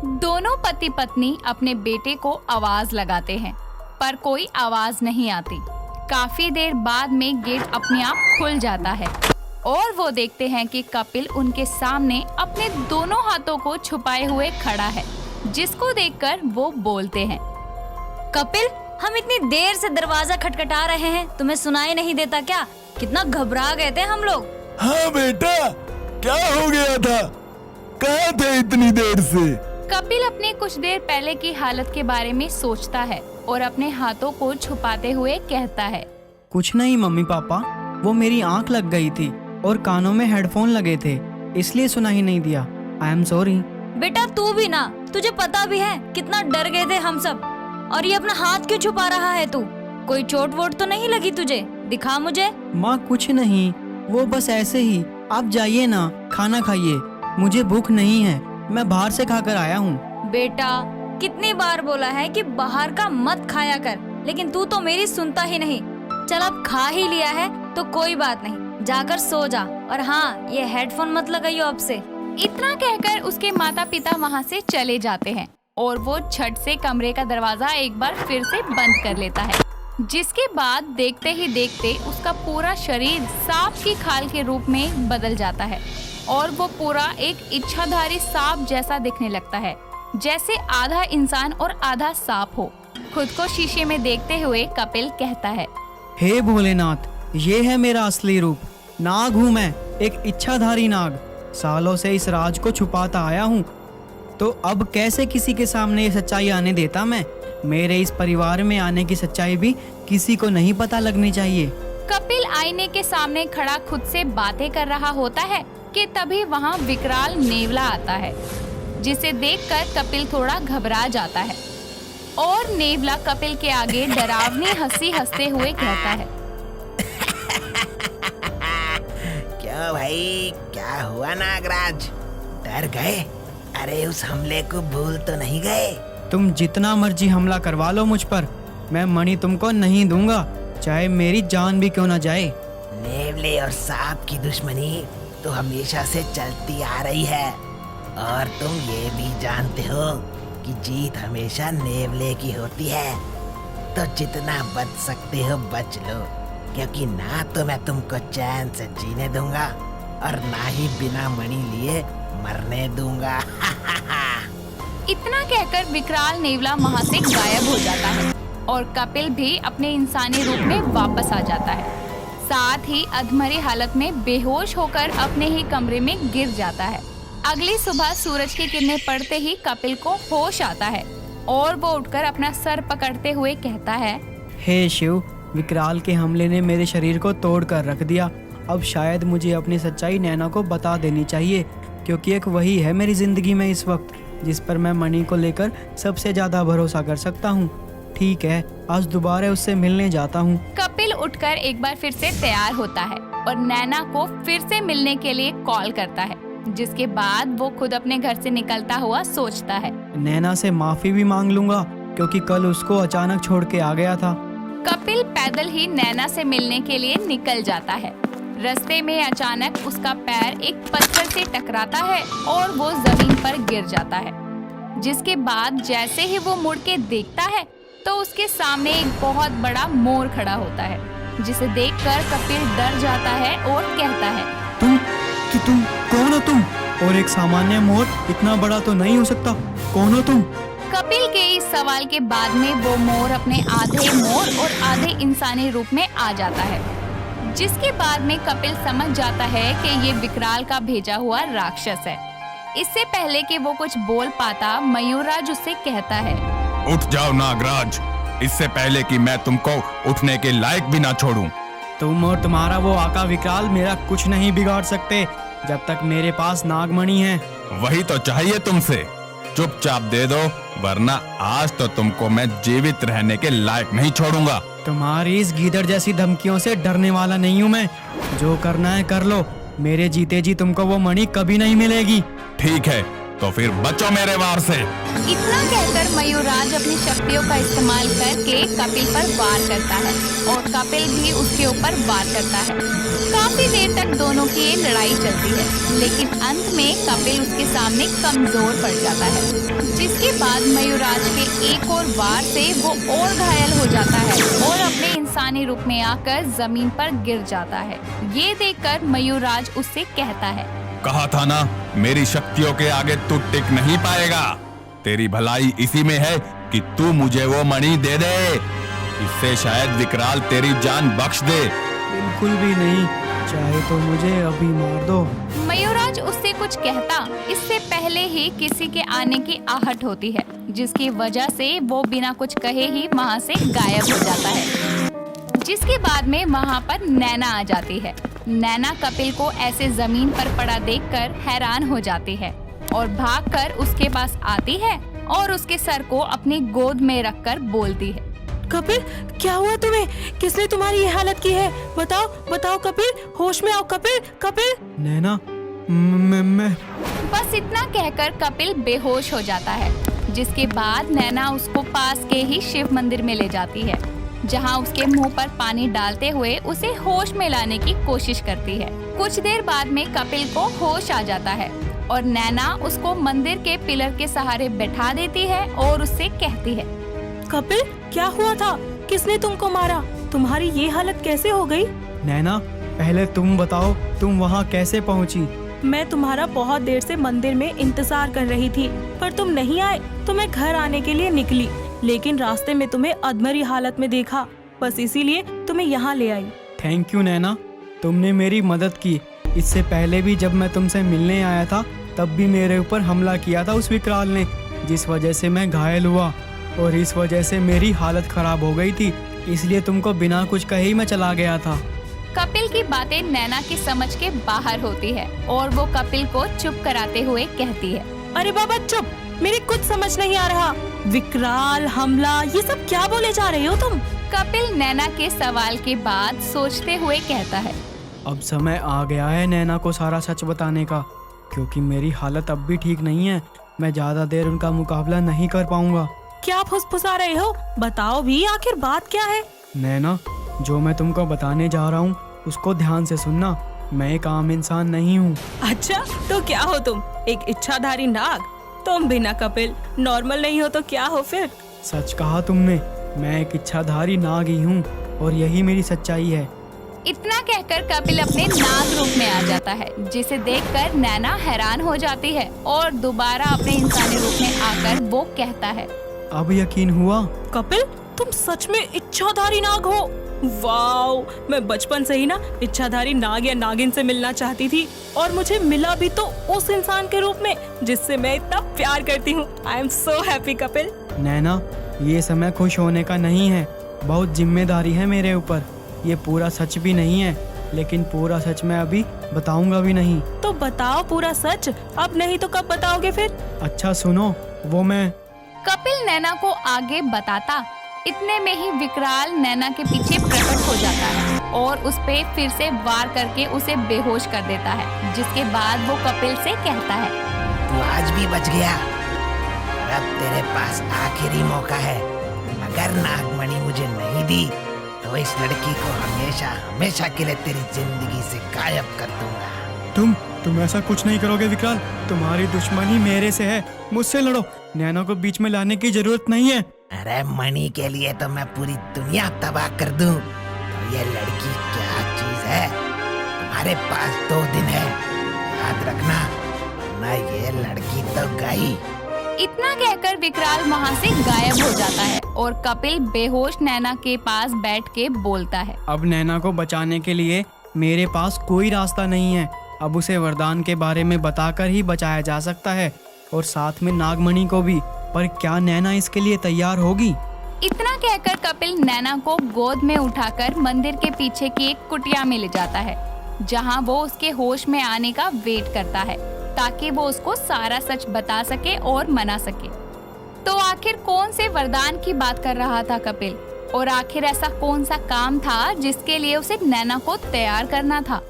दोनों पति पत्नी अपने बेटे को आवाज लगाते हैं, पर कोई आवाज नहीं आती। काफी देर बाद में गेट अपने आप खुल जाता है और वो देखते हैं कि कपिल उनके सामने अपने दोनों हाथों को छुपाए हुए खड़ा है, जिसको देखकर वो बोलते हैं, कपिल, हम इतनी देर से दरवाजा खटखटा रहे हैं, तुम्हें सुनाई नहीं देता क्या? कितना घबरा गए थे हम लोग। हाँ बेटा, क्या हो गया था? कहाँ थे इतनी देर से? कपिल अपने कुछ देर पहले की हालत के बारे में सोचता है और अपने हाथों को छुपाते हुए कहता है, कुछ नहीं मम्मी पापा, वो मेरी आंख लग गई थी और कानों में हेडफोन लगे थे, इसलिए सुना ही नहीं दिया। I am sorry. बेटा तू भी ना, तुझे पता भी है कितना डर गए थे हम सब, और ये अपना हाथ क्यों छुपा रहा है तू? कोई चोट वोट तो नहीं लगी तुझे? दिखा मुझे। माँ कुछ नहीं, वो बस ऐसे ही। आप जाइए ना, खाना खाइए, मुझे भूख नहीं है, मैं बाहर से खाकर आया हूँ। बेटा कितनी बार बोला है कि बाहर का मत खाया कर, लेकिन तू तो मेरी सुनता ही नहीं। चल अब खा ही लिया है तो कोई बात नहीं, जाकर सो जा, और हाँ ये हेडफोन मत लगाइयो अब से। इतना कहकर उसके माता पिता वहाँ से चले जाते हैं और वो झट से कमरे का दरवाजा एक बार फिर से बंद कर लेता है, जिसके बाद देखते ही देखते उसका पूरा शरीर सांप की खाल के रूप में बदल जाता है और वो पूरा एक इच्छाधारी सांप जैसा दिखने लगता है, जैसे आधा इंसान और आधा सांप हो। खुद को शीशे में देखते हुए कपिल कहता है, हे भोलेनाथ, ये है मेरा असली रूप। नाग हूँ मैं, एक इच्छाधारी नाग। सालों से इस राज को छुपाता आया हूँ, तो अब कैसे किसी के सामने ये सच्चाई आने देता मैं? मेरे इस परिवार में आने की सच्चाई भी किसी को नहीं पता लगनी चाहिए। कपिल आईने के सामने खड़ा खुद से बातें कर रहा होता है कि तभी वहाँ विकराल नेवला आता है, जिसे देखकर कपिल थोड़ा घबरा जाता है और नेवला कपिल के आगे डरावनी हंसी हंसते हुए कहता है, क्यों भाई, क्या हुआ नागराज? डर गए? अरे उस हमले को भूल तो नहीं गए? तुम जितना मर्जी हमला करवा लो मुझ पर, मैं मणि तुमको नहीं दूंगा, चाहे मेरी जान भी क्यों ना जाए। नेवले और सांप की दुश्मनी तो हमेशा से चलती आ रही है, और तुम ये भी जानते हो कि जीत हमेशा नेवले की होती है। तो जितना बच सकते हो बच लो, क्योंकि ना तो मैं तुमको चैन से जीने दूंगा और ना ही बिना मणि लिए मरने दूंगा। इतना कहकर विकराल नेवला वहाँ से गायब हो जाता है और कपिल भी अपने इंसानी रूप में वापस आ जाता है। साथ ही अधमरी हालत में बेहोश होकर अपने ही कमरे में गिर जाता है। अगली सुबह सूरज की किरणें पड़ते ही कपिल को होश आता है और वो उठकर अपना सर पकड़ते हुए कहता है, हे शिव, विकराल के हमले ने मेरे शरीर को तोड़ कर रख दिया। अब शायद मुझे अपनी सच्चाई नैना को बता देनी चाहिए, क्योंकि एक वही है मेरी जिंदगी में इस वक्त जिस पर मैं मणि को लेकर सबसे ज्यादा भरोसा कर सकता हूँ। ठीक है, आज दोबारा उससे मिलने जाता हूँ। कपिल उठकर एक बार फिर से तैयार होता है और नैना को फिर से मिलने के लिए कॉल करता है, जिसके बाद वो खुद अपने घर से निकलता हुआ सोचता है, नैना से माफी भी मांग लूंगा, क्योंकि कल उसको अचानक छोड़ के आ गया था। कपिल पैदल ही नैना से मिलने के लिए निकल जाता है। रास्ते में अचानक उसका पैर एक पत्थर से टकराता है और वो जमीन पर गिर जाता है, जिसके बाद जैसे ही वो मुड़ के देखता है तो उसके सामने एक बहुत बड़ा मोर खड़ा होता है, जिसे देखकर कपिल डर जाता है और कहता है, तुम कौन हो तुम? और एक सामान्य मोर इतना बड़ा तो नहीं हो सकता, कौन हो तुम? कपिल के इस सवाल के बाद में वो मोर अपने आधे मोर और आधे इंसानी रूप में आ जाता है, जिसके बाद में कपिल समझ जाता है कि ये विकराल का भेजा हुआ राक्षस है। इससे पहले कि वो कुछ बोल पाता, मयूरराज उससे कहता है, उठ जाओ नागराज, इससे पहले कि मैं तुमको उठने के लायक भी ना छोड़ूं। तुम और तुम्हारा वो आका विकराल मेरा कुछ नहीं बिगाड़ सकते जब तक मेरे पास नागमणि है। वही तो चाहिए तुमसे, चुपचाप दे दो, वरना आज तो तुमको मैं जीवित रहने के लायक नहीं छोड़ूंगा। तुम्हारी इस गीदड़ जैसी धमकियों से डरने वाला नहीं हूँ मैं। जो करना है कर लो, मेरे जीते जी तुमको वो मणि कभी नहीं मिलेगी। ठीक है, तो फिर बचो मेरे वार से। इतना कहकर मयूरराज अपनी शक्तियों का इस्तेमाल करके कपिल पर वार करता है और कपिल भी उसके ऊपर वार करता है। काफी देर तक दोनों की ये लड़ाई चलती है, लेकिन अंत में कपिल उसके सामने कमजोर पड़ जाता है, जिसके बाद मयूरराज के एक और वार से वो और घायल हो जाता है और अपने इंसानी रूप में आकर जमीन पर गिर जाता है। ये देखकर मयूरराज उससे कहता है, कहा था ना, मेरी शक्तियों के आगे तू टिक नहीं पाएगा। तेरी भलाई इसी में है कि तू मुझे वो मणि दे दे, इससे शायद विकराल तेरी जान बख्श दे। बिल्कुल भी नहीं, चाहे तो मुझे अभी मार दो। मयूरराज उससे कुछ कहता इससे पहले ही किसी के आने की आहट होती है, जिसकी वजह से वो बिना कुछ कहे ही वहाँ से गायब हो जाता है। जिसके बाद में वहाँ पर नैना आ जाती है। नैना कपिल को ऐसे जमीन पर पड़ा देखकर हैरान हो जाती है और भागकर उसके पास आती है और उसके सर को अपनी गोद में रखकर बोलती है, कपिल क्या हुआ तुम्हें? किसने तुम्हारी ये हालत की है? बताओ बताओ कपिल, होश में आओ कपिल, कपिल। नैना, मैं बस इतना कहकर कपिल बेहोश हो जाता है। जिसके बाद नैना उसको पास के ही शिव मंदिर में ले जाती है, जहां उसके मुंह पर पानी डालते हुए उसे होश में लाने की कोशिश करती है। कुछ देर बाद में कपिल को होश आ जाता है और नैना उसको मंदिर के पिलर के सहारे बैठा देती है और उससे कहती है, कपिल क्या हुआ था? किसने तुमको मारा? तुम्हारी ये हालत कैसे हो गई? नैना, पहले तुम बताओ, तुम वहाँ कैसे पहुँची? मैं तुम्हारा बहुत देर से मंदिर में इंतजार कर रही थी, पर तुम नहीं आए तो मैं घर आने के लिए निकली, लेकिन रास्ते में तुम्हें अधमरी हालत में देखा, बस इसीलिए तुम्हें यहाँ ले आई। थैंक यू नैना, तुमने मेरी मदद की। इससे पहले भी जब मैं तुमसे मिलने आया था तब भी मेरे ऊपर हमला किया था उस विकराल ने, जिस वजह से मैं घायल हुआ और इस वजह से मेरी हालत खराब हो गई थी, इसलिए तुमको बिना कुछ कहे ही मैं चला गया था। कपिल की बातें नैना की समझ के बाहर होती है और वो कपिल को चुप कराते हुए कहती है, अरे बाबा चुप, मेरी कुछ समझ नहीं आ रहा। विकराल, हमला, ये सब क्या बोले जा रहे हो तुम? कपिल नैना के सवाल के बाद सोचते हुए कहता है, अब समय आ गया है नैना को सारा सच बताने का, क्योंकि मेरी हालत अब भी ठीक नहीं है। मैं ज्यादा देर उनका मुकाबला नहीं कर पाऊंगा। क्या फुसफुसा रहे हो? बताओ भी, आखिर बात क्या है? नैना, जो मैं तुमको बताने जा रहा हूँ उसको ध्यान से सुनना। मैं एक आम इंसान नहीं हूँ। अच्छा, तो क्या हो तुम? एक इच्छाधारी नाग? तुम बिना कपिल नॉर्मल नहीं हो तो क्या हो फिर? सच कहा तुमने, मैं एक इच्छाधारी नाग ही हूँ और यही मेरी सच्चाई है। इतना कहकर कपिल अपने नाग रूप में आ जाता है, जिसे देखकर नैना हैरान हो जाती है और दोबारा अपने इंसानी रूप में आकर वो कहता है, अब यकीन हुआ? कपिल तुम सच में इच्छाधारी नाग हो? वाओ, मैं बचपन से ही ना इच्छाधारी नाग या नागिन से मिलना चाहती थी और मुझे मिला भी तो उस इंसान के रूप में जिससे मैं इतना प्यार करती हूँ। I am so happy Kapil. Naina, ये समय खुश होने का नहीं है, बहुत जिम्मेदारी है मेरे ऊपर। ये पूरा सच भी नहीं है, लेकिन पूरा सच मैं अभी बताऊंगा भी नहीं। तो बताओ पूरा सच, अब नहीं तो कब बताओगे फिर? अच्छा सुनो, वो मैं कपिल नैना को आगे बताता। इतने में ही विकराल नैना के पीछे प्रकट हो जाता है और उस पे फिर से वार करके उसे बेहोश कर देता है, जिसके बाद वो कपिल से कहता है, तू आज भी बच गया। अब तेरे पास आखिरी मौका है। अगर नागमणि मुझे नहीं दी तो इस लड़की को हमेशा हमेशा के लिए तेरी जिंदगी से गायब कर दूंगा। तुम ऐसा कुछ नहीं करोगे विकराल। तुम्हारी दुश्मनी मेरे से है, मुझसे लड़ो। नैना को बीच में लाने की जरूरत नहीं है। अरे मणि के लिए तो मैं पूरी दुनिया तबाह कर दूं। तो ये लड़की क्या चीज है? तुम्हारे पास 2 दिन है, याद रखना, ना ये लड़की तो गई। इतना कहकर विकराल वहाँ से गायब हो जाता है और कपिल बेहोश नैना के पास बैठ के बोलता है, अब नैना को बचाने के लिए मेरे पास कोई रास्ता नहीं है। अब उसे वरदान के बारे में बताकर ही बचाया जा सकता है और साथ में नागमणि को भी। पर क्या नैना इसके लिए तैयार होगी? इतना कहकर कपिल नैना को गोद में उठाकर मंदिर के पीछे की एक कुटिया में ले जाता है, जहां वो उसके होश में आने का वेट करता है, ताकि वो उसको सारा सच बता सके और मना सके। तो आखिर कौन से वरदान की बात कर रहा था कपिल, और आखिर ऐसा कौन सा काम था जिसके लिए उसे नैना को तैयार करना था?